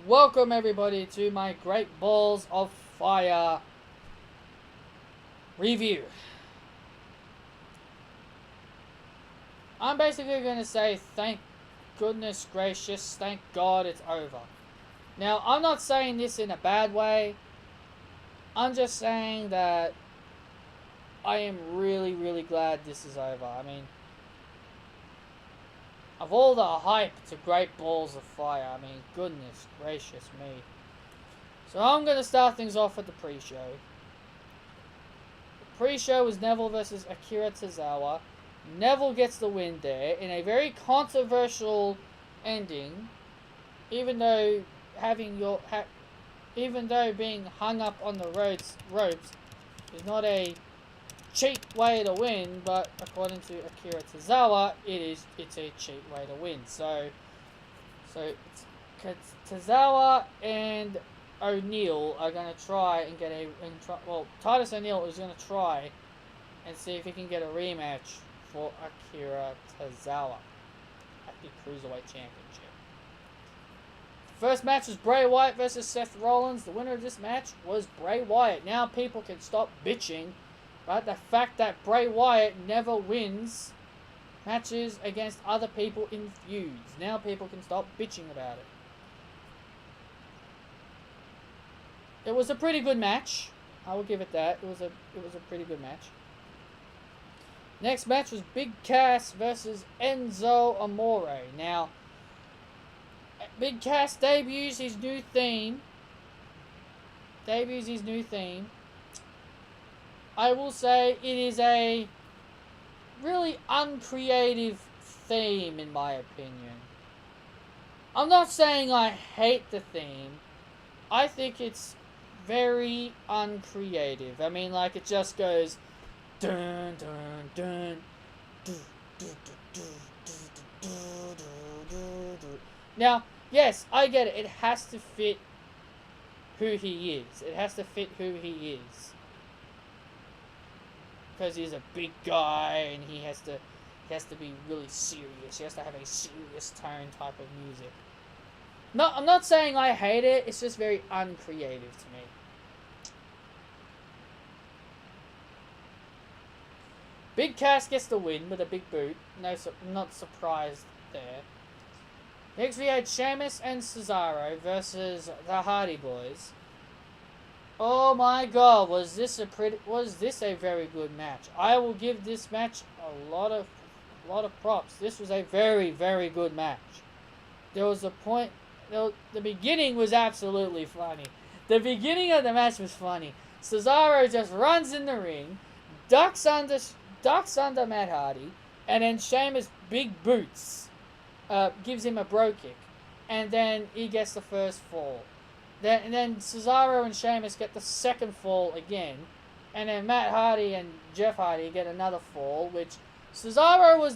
welcome everybody to my Great Balls of Fire review. I'm basically going to say thank goodness gracious, thank God it's over. Now, I'm not saying this in a bad way. I'm just saying that I am really glad this is over. I mean, of all the hype to Great Balls of Fire, I mean, goodness gracious me. So I'm going to start things off with the pre-show. The pre-show was Neville versus Akira Tozawa. Neville gets the win there in a very controversial ending, even though being hung up on the ropes is not a cheap way to win, but according to Akira Tozawa, it's a cheap way to win. So Tozawa and O'Neil are going to try and get Titus O'Neil is going to try and see if he can get a rematch for Akira Tozawa at the Cruiserweight Championship. First match was Bray Wyatt versus Seth Rollins. The winner of this match was Bray Wyatt. Now people can stop bitching about the fact that Bray Wyatt never wins matches against other people in feuds. Now people can stop bitching about it. It was a pretty good match. I will give it that. It was a pretty good match. Next match was Big Cass versus Enzo Amore. Now, Big Cass debuts his new theme. I will say it is a really uncreative theme in my opinion. I'm not saying I hate the theme. I think it's very uncreative. I mean, like, it just goes dun dun dun dun dun dun dun. Now, yes, I get it. It has to fit who he is. It has to fit who he is. Because he's a big guy and he has to be really serious. He has to have a serious tone type of music. No, I'm not saying I hate it. It's just very uncreative to me. Big Cass gets the win with a big boot. No, not surprised there. Next we had Sheamus and Cesaro versus the Hardy Boys. Oh my God, was this a very good match? I will give this match a lot of props. This was a very good match. There was a point. The beginning was absolutely funny. The beginning of the match was funny. Cesaro just runs in the ring, ducks under Matt Hardy, and then Sheamus big boots, gives him a bro kick, and then he gets the first fall. Then Cesaro and Sheamus get the second fall again, and then Matt Hardy and Jeff Hardy get another fall. Which Cesaro was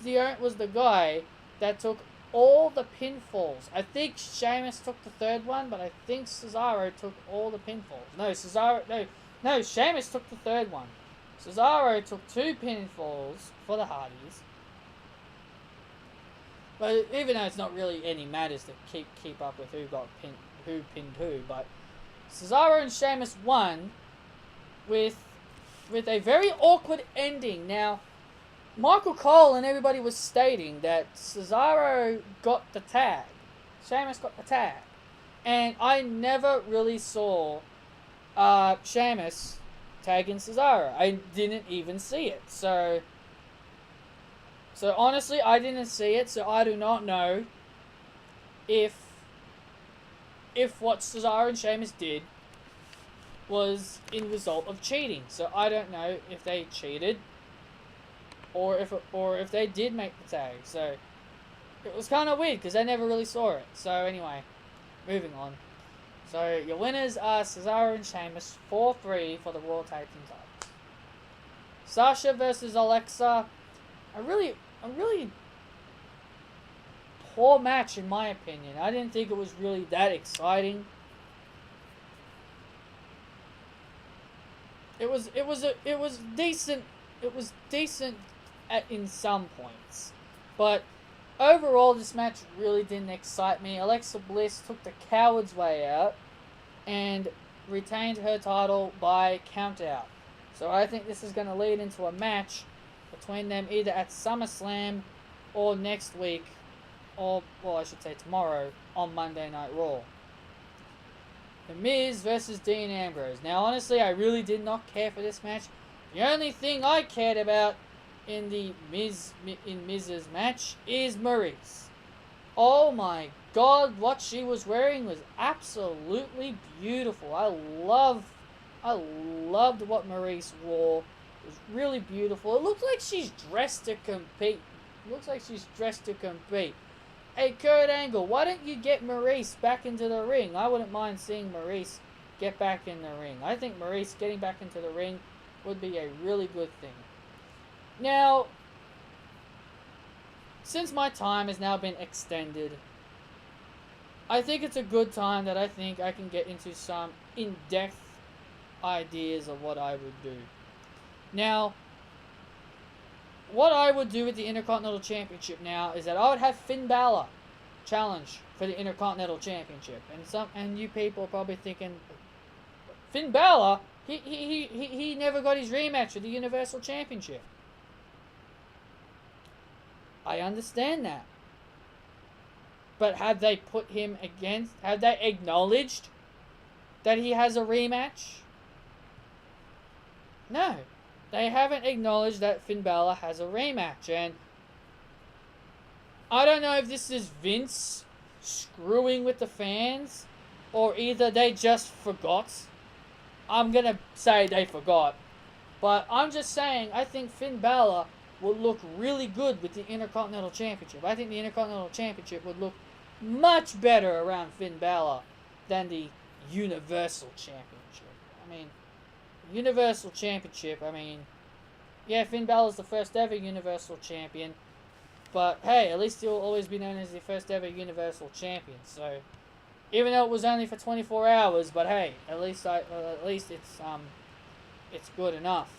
the guy that took all the pinfalls. I think Sheamus took the third one, but I think Cesaro took all the pinfalls. No, Sheamus took the third one. Cesaro took 2 pinfalls for the Hardys. But even though it's not really any matters to keep up with who pinned who, but Cesaro and Sheamus won with a very awkward ending. Now, Michael Cole and everybody was stating that Cesaro got the tag, Sheamus got the tag, and I never really saw Sheamus tagging Cesaro. I didn't even see it. So honestly, I didn't see it, so I do not know if what Cesaro and Sheamus did was in result of cheating. So I don't know if they cheated or if they did make the tag. So it was kind of weird because I never really saw it. So anyway, moving on. So your winners are Cesaro and Sheamus, 4-3 for the Raw Tag Team titles. Sasha versus Alexa. A really poor match in my opinion. I didn't think it was really that exciting. It was decent. It was decent in some points, but overall, this match really didn't excite me. Alexa Bliss took the coward's way out and retained her title by countout. So I think this is going to lead into a match between them either at SummerSlam or next week, or, well, I should say tomorrow, on Monday Night Raw. The Miz versus Dean Ambrose. Now, honestly, I really did not care for this match. The only thing I cared about in the Miz's match is Maurice. Oh my god, what she was wearing was absolutely beautiful. I loved what Maurice wore. It was really beautiful. It looked like she's dressed to compete. Hey, Kurt Angle, why don't you get Maurice back into the ring? I wouldn't mind seeing Maurice get back in the ring. I think Maurice getting back into the ring would be a really good thing. Now, since my time has now been extended, I think it's a good time that I think I can get into some in-depth ideas of what I would do. Now, what I would do with the Intercontinental Championship now is that I would have Finn Balor challenge for the Intercontinental Championship. And you people are probably thinking, Finn Balor, he never got his rematch for the Universal Championship. I understand that. But have they acknowledged that he has a rematch? No. They haven't acknowledged that Finn Balor has a rematch. And I don't know if this is Vince screwing with the fans, or either they just forgot. I'm going to say they forgot. But I'm just saying, I think Finn Balor would look really good with the Intercontinental Championship. I think the Intercontinental Championship would look much better around Finn Balor than the Universal Championship. I mean, Universal Championship, yeah, Finn Balor's the first ever Universal Champion, but hey, at least he'll always be known as the first ever Universal Champion. So, even though it was only for 24 hours, but hey, at least it's good enough.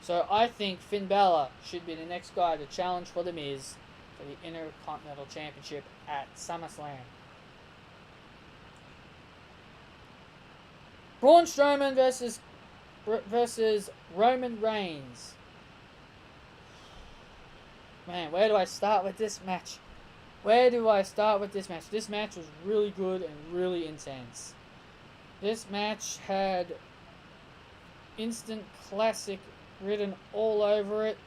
So I think Finn Balor should be the next guy to challenge for The Miz for the Intercontinental Championship at SummerSlam. Braun Strowman versus Roman Reigns. Man, where do I start with this match? This match was really good and really intense. This match had instant classic written all over it.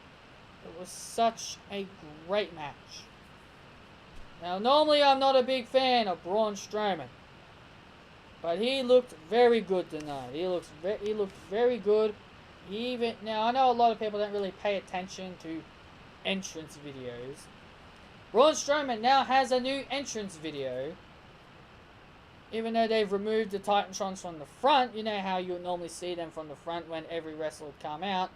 It was such a great match. Now, normally I'm not a big fan of Braun Strowman, but he looked very good tonight. He looked very good. Now, I know a lot of people don't really pay attention to entrance videos. Braun Strowman now has a new entrance video. Even though they've removed the Titantrons from the front, you know how you would normally see them from the front when every wrestler would come out.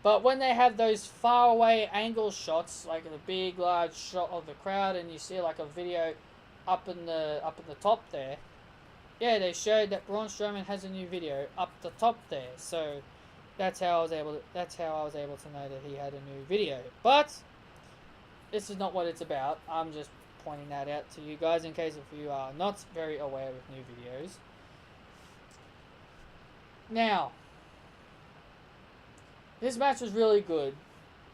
But when they have those faraway angle shots, like the big large shot of the crowd, and you see like a video up in the top there, yeah, they showed that Braun Strowman has a new video up the top there. So that's how I was able to know that he had a new video. But this is not what it's about. I'm just pointing that out to you guys in case if you are not very aware with new videos. Now, this match was really good.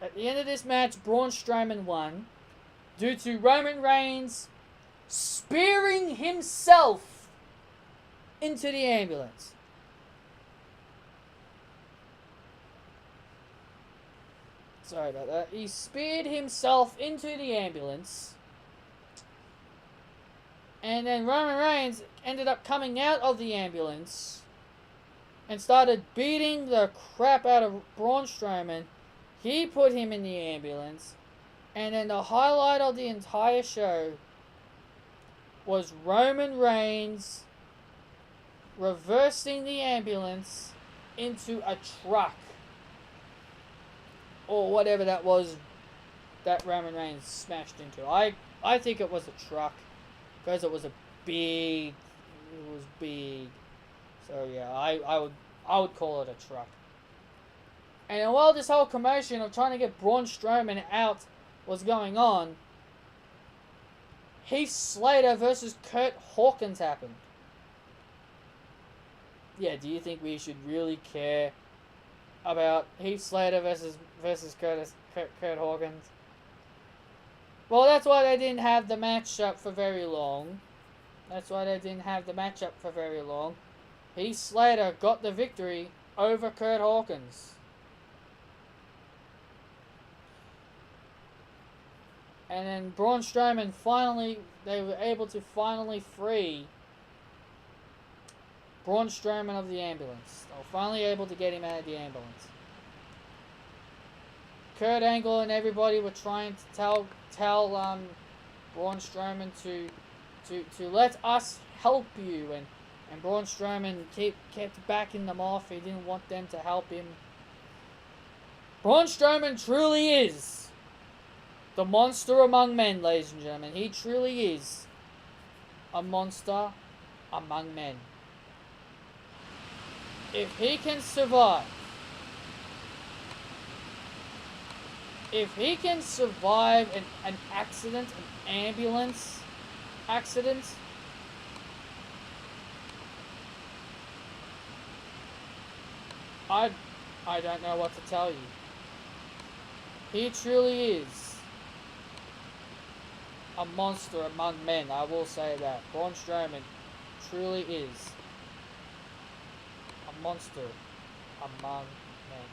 At the end of this match, Braun Strowman won due to Roman Reigns spearing himself into the ambulance. Sorry about that. He speared himself into the ambulance. And then Roman Reigns ended up coming out of the ambulance and started beating the crap out of Braun Strowman. He put him in the ambulance. And then the highlight of the entire show was Roman Reigns reversing the ambulance into a truck. Or whatever that was that Roman Reigns smashed into. I think it was a truck. Because it was big. So yeah, I would call it a truck. And while this whole commotion of trying to get Braun Strowman out was going on, Heath Slater versus Kurt Hawkins happened. Yeah, do you think we should really care about Heath Slater versus Kurt Hawkins? Well, that's why they didn't have the match up for very long. Heath Slater got the victory over Kurt Hawkins. And then Braun Strowman they were able to finally free Braun Strowman of the ambulance. They were finally able to get him out of the ambulance. Kurt Angle and everybody were trying to tell Braun Strowman to let us help you, and Braun Strowman kept backing them off. He didn't want them to help him. Braun Strowman truly is the monster among men, ladies and gentlemen. He truly is a monster among men. If he can survive, an accident, an ambulance accident, I don't know what to tell you. He truly is a monster among men, I will say that. Braun Strowman truly is a monster among men.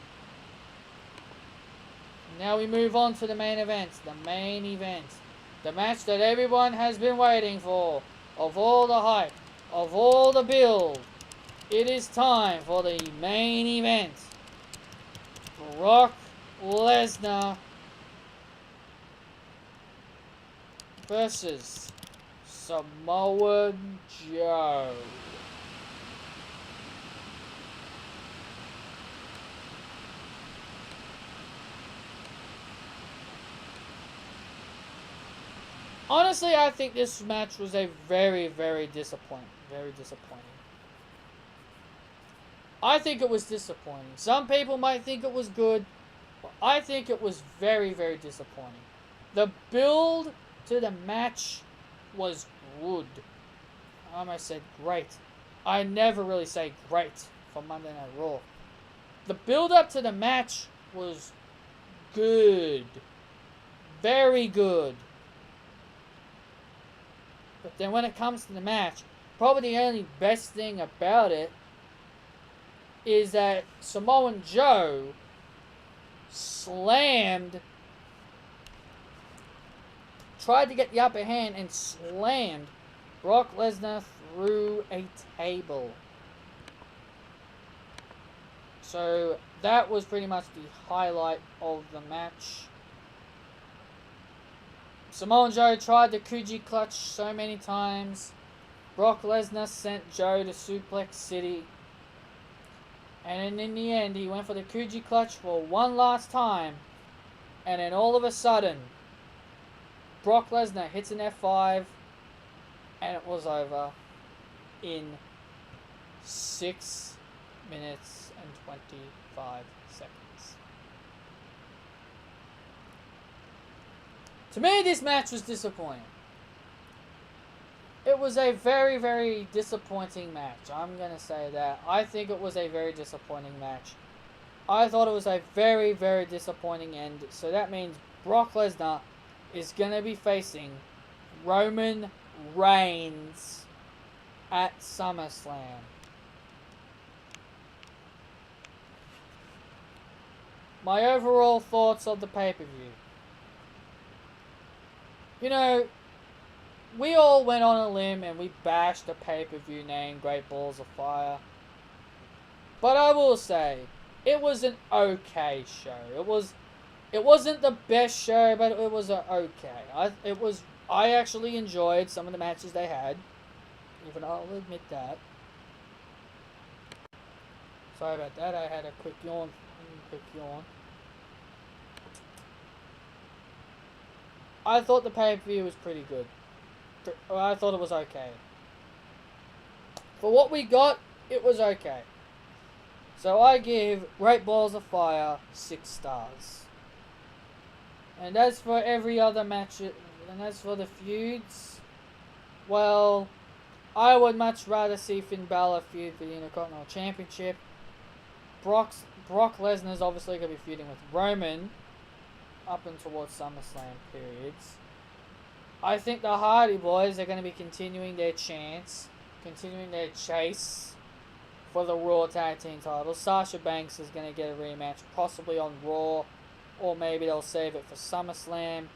Now we move on to the main event. The match that everyone has been waiting for. Of all the hype, of all the build, it is time for the main event. Brock Lesnar versus Samoa Joe. Honestly, I think this match was a very, very disappointing. I think it was disappointing. Some people might think it was good, but I think it was very, very disappointing. The build to the match was good. I almost said great. I never really say great for Monday Night Raw. The build up to the match was good. Very good. But then when it comes to the match, probably the only best thing about it is that Samoan Joe tried to get the upper hand and slammed Brock Lesnar through a table. So that was pretty much the highlight of the match. Samoan Joe tried the Kuji clutch so many times. Brock Lesnar sent Joe to Suplex City. And in the end, he went for the Kuji clutch for one last time. And then all of a sudden, Brock Lesnar hits an F5. And it was over in 6 minutes and 25 seconds. To me, this match was disappointing. It was a very, very disappointing match. I'm going to say that. I think it was a very disappointing match. I thought it was a very, very disappointing end. So that means Brock Lesnar is going to be facing Roman Reigns at SummerSlam. My overall thoughts of the pay-per-view. You know, we all went on a limb and we bashed the pay-per-view name Great Balls of Fire. But I will say, it was an okay show. It wasn't the best show, but it was okay. I actually enjoyed some of the matches they had. Even I'll admit that. Sorry about that, I had a quick yawn. I thought the pay-per-view was pretty good. I thought it was okay. For what we got, it was okay. So I give Great Balls of Fire 6 stars. And as for every other match, and as for the feuds, Well, I would much rather see Finn Balor feud for the Intercontinental Championship. Brock Lesnar's obviously going to be feuding with Roman up and towards SummerSlam periods. I think the Hardy Boys are going to be continuing their chance, continuing their chase for the Raw Tag Team titles. Sasha Banks is going to get a rematch, possibly on Raw, or maybe they'll save it for SummerSlam.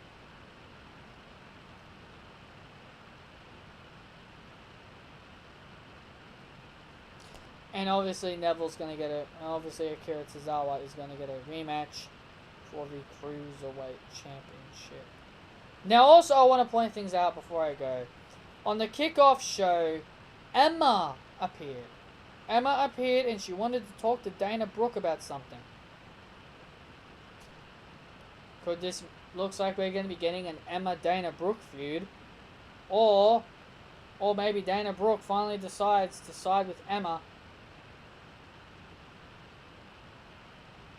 And obviously Neville's going to get obviously Akira Tozawa is going to get a rematch for the Cruiserweight Championship. Now also I want to point things out before I go. On the kickoff show, Emma appeared. Emma appeared and she wanted to talk to Dana Brooke about something. Could this looks like we're going to be getting an Emma-Dana Brooke feud? Or maybe Dana Brooke finally decides to side with Emma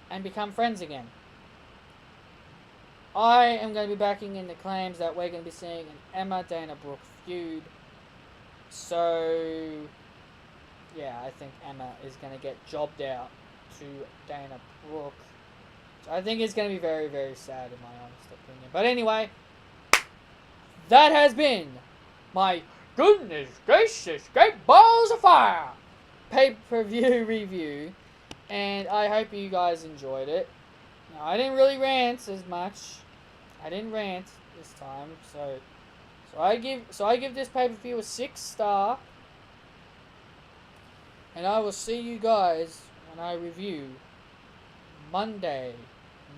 and become friends again. I am going to be backing in the claims that we're going to be seeing an Emma-Dana Brooke feud. So, yeah, I think Emma is going to get jobbed out to Dana Brooke. So I think it's going to be very, very sad in my honest opinion. But anyway, that has been my goodness gracious, great balls of fire pay-per-view review. And I hope you guys enjoyed it. Now, I didn't really rant as much. I didn't rant this time, so I give this pay-per-view a 6-star. And I will see you guys when I review Monday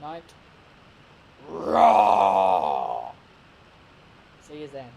Night Raw. See you then.